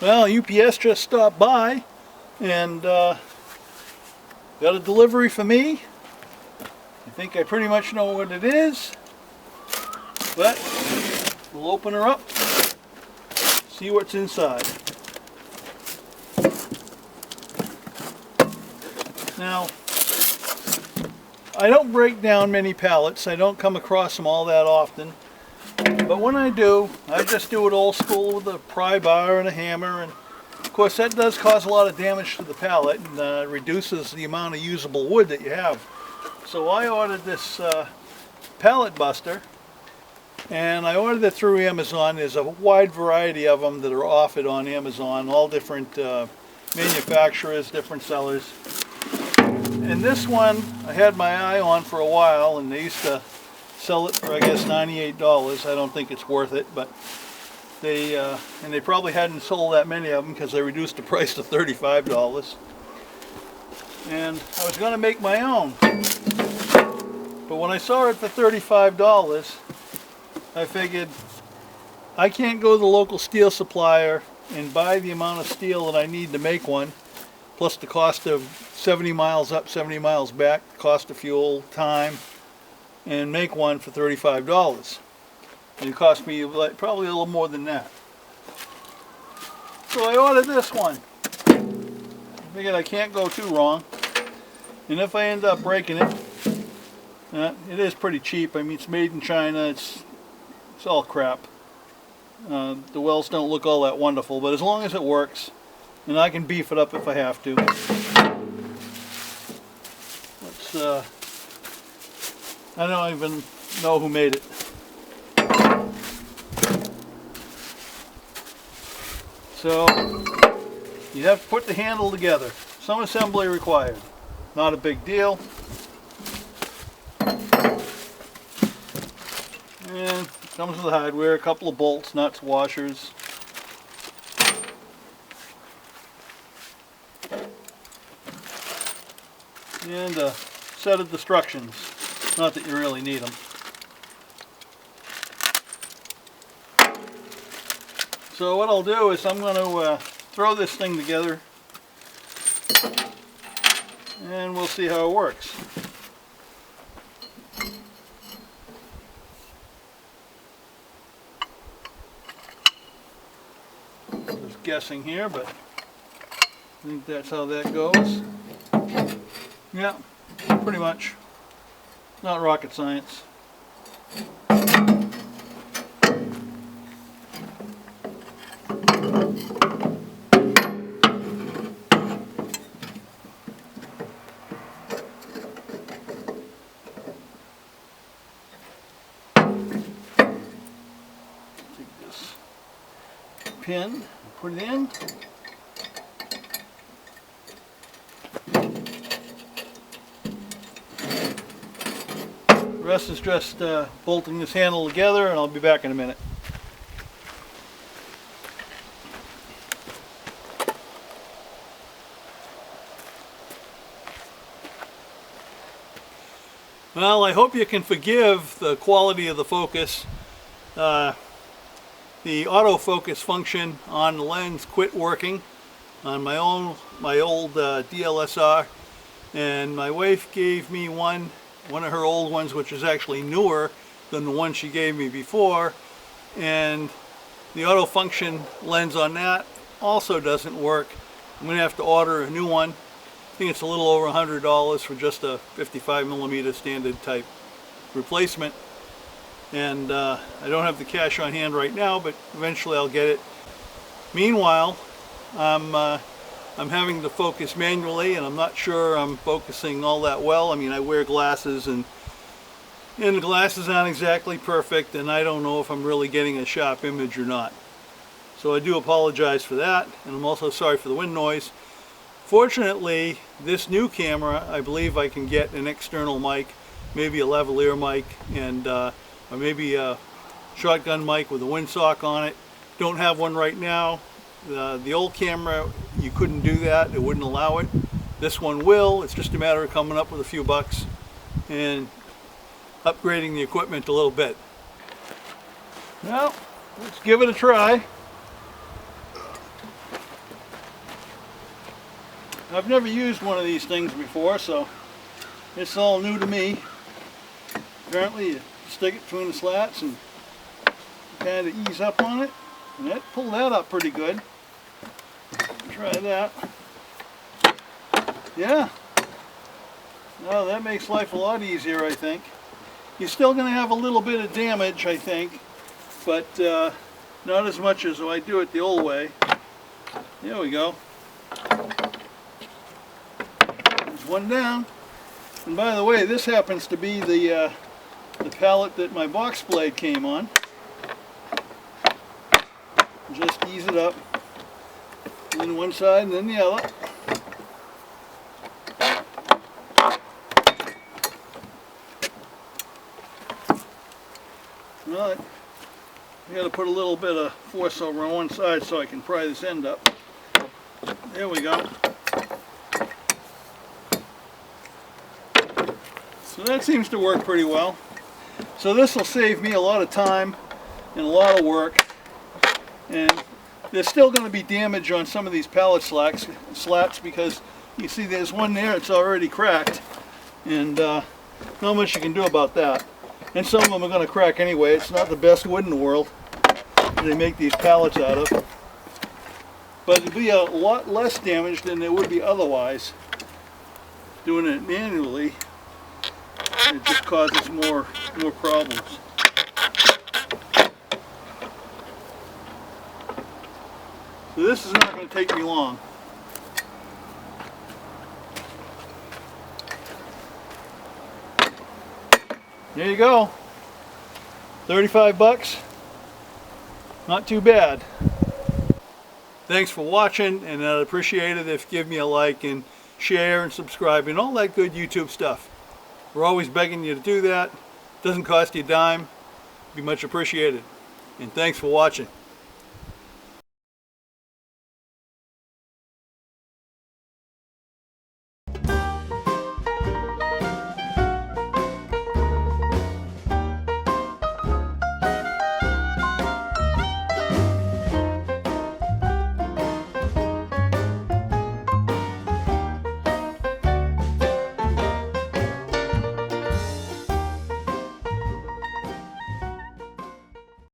Well, UPS just stopped by and got a delivery for me. I think I pretty much know what it is, but we'll open her up, see what's inside. Now, I don't break down many pallets. I don't come across them all that often. But when I do, I just do it old school with a pry bar and a hammer, and of course that does cause a lot of damage to the pallet and reduces the amount of usable wood that you have. So I ordered this pallet buster, and I ordered it through Amazon. There's a wide variety of them that are offered on Amazon, all different manufacturers, different sellers. And this one I had my eye on for a while, and they used to sell it for, I guess, $98. I don't think it's worth it, but they probably hadn't sold that many of them because they reduced the price to $35. And I was going to make my own, but when I saw it for $35, I figured I can't go to the local steel supplier and buy the amount of steel that I need to make one, plus the cost of 70 miles up, 70 miles back, cost of fuel, time, and make one for $35. And it cost me probably a little more than that. So I ordered this one. I figured I can't go too wrong. And if I end up breaking it, it is pretty cheap. I mean, it's made in China. It's all crap. The welds don't look all that wonderful, but as long as it works, and I can beef it up if I have to. Let's I don't even know who made it. So you have to put the handle together. Some assembly required. Not a big deal. And it comes with the hardware, a couple of bolts, nuts, washers. And a set of instructions. Not that you really need them. So what I'll do is I'm going to throw this thing together and we'll see how it works. Just guessing here, but I think that's how that goes. Yeah, pretty much. Not rocket science. Take this pin and put it in. The rest is just bolting this handle together, and I'll be back in a minute. Well, I hope you can forgive the quality of the focus. The autofocus function on the lens quit working on my old DSLR, and my wife gave me one of her old ones, which is actually newer than the one she gave me before, and the auto function lens on that also doesn't work. I'm going to have to order a new one. I think it's a little over $100 for just a 55mm standard type replacement, and I don't have the cash on hand right now, but eventually I'll get it. Meanwhile, I'm having to focus manually, and I'm not sure I'm focusing all that well. I mean, I wear glasses, and the glasses aren't exactly perfect, and I don't know if I'm really getting a sharp image or not. So I do apologize for that, and I'm also sorry for the wind noise. Fortunately, this new camera, I believe I can get an external mic, maybe a lavalier mic, and or maybe a shotgun mic with a windsock on it. Don't have one right now. The old camera, you couldn't do that. It wouldn't allow it. This one will. It's just a matter of coming up with a few bucks and upgrading the equipment a little bit. Well, let's give it a try. I've never used one of these things before, so it's all new to me. Apparently you stick it between the slats and kind of ease up on it, and that pulled that up pretty good. Try that. Yeah. No, that makes life a lot easier, I think. You're still going to have a little bit of damage, I think, but not as much as I do it the old way. There we go. There's one down. And by the way, this happens to be the pallet that my box blade came on. Just ease it up. And then one side and then the other. Well, I got to put a little bit of force over on one side so I can pry this end up. There we go. So that seems to work pretty well. So this will save me a lot of time and a lot of work. And there's still going to be damage on some of these pallet slats because you see there's one there that's already cracked. And not much you can do about that. And some of them are going to crack anyway. It's not the best wood in the world they make these pallets out of. But it'll be a lot less damage than there would be otherwise. Doing it manually, it just causes more problems. So this is not going to take me long. There you go. 35 bucks. Not too bad. Thanks for watching, and I'd appreciate it if you give me a like and share and subscribe and all that good YouTube stuff. We're always begging you to do that. Doesn't cost you a dime. Be much appreciated. And thanks for watching.